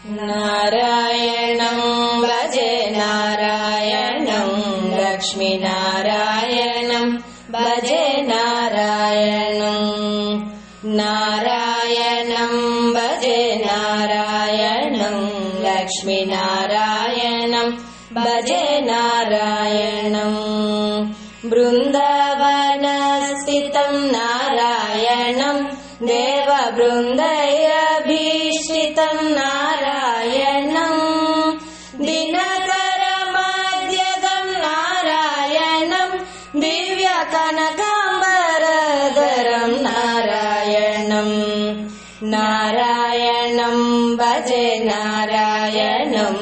नारायणं भजे नारायणं लक्ष्मीनारायणं भजे नारायणं नारायणं भजे नारायणं लक्ष्मीनारायणं भजे नारायणं बृन्दावनस्थितं नारायणं देववृन्दैरभीष्टितं नारायणं दिनकरमध्यगं नारायणं दिव्यकनकाम्बरधरं नारायणं नारायणं भजे नारायणं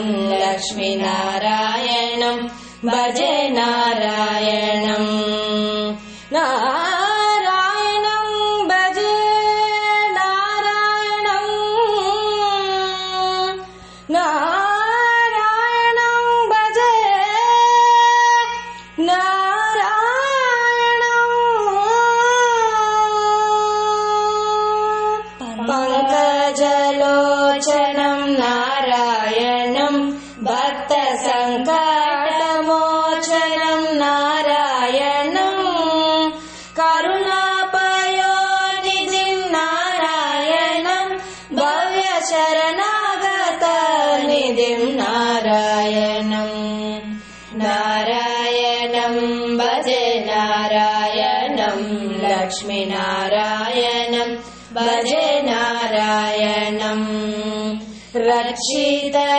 लक्ष्मीनारायणं भजे नारायणं नारायणं भजे नारायणं नारायणं भजे नारायणं पङ्कजलोचनं नारायणं भक्तसङ्कटमोचनं नारायणं करुणापयोनिधिं नारायणं भव्यशरणागतनिधिं नारायणं नारायणं भजे नारायणं लक्ष्मीनारायणं भजे नारायणं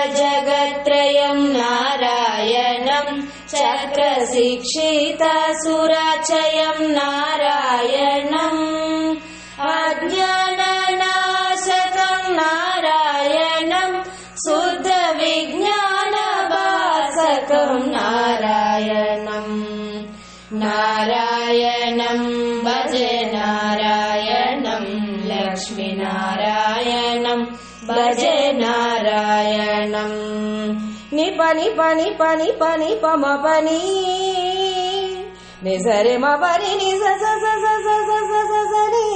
रक्षितजगत्त्रयं नारायणं चक्रशिक्षितसुरचयं नारायणम् अज्ञाननाशकं नारायणं शुद्धविज्ञानभासकं नारायणं नारायणं भजे नारायणं लक्ष्मीनारायणं भजे नारायणं निप निप निप निप निप मपनि निसरे मपरि नि स स स स स स स स स नि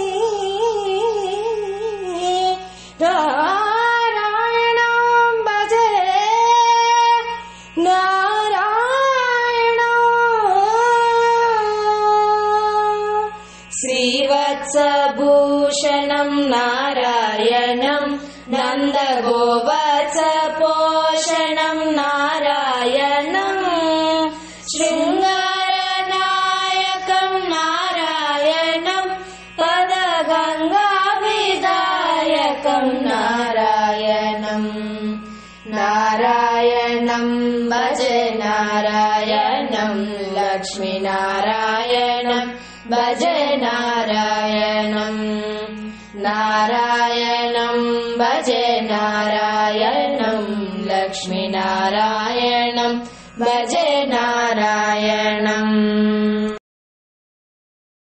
नारायणं भजे नारायणं श्रीवत्सभूषणं नारायणं नन्दगोवत्सपोषणं नारायणं शृङ्गारनायकं नारायणं पदगङ्गाविदायकं नारायणं नारायणं भजे नारायणं लक्ष्मीनारायणं भजे नारायणं नारायणं भजे नारायणं लक्ष्मीनारायणं भजे नारायणं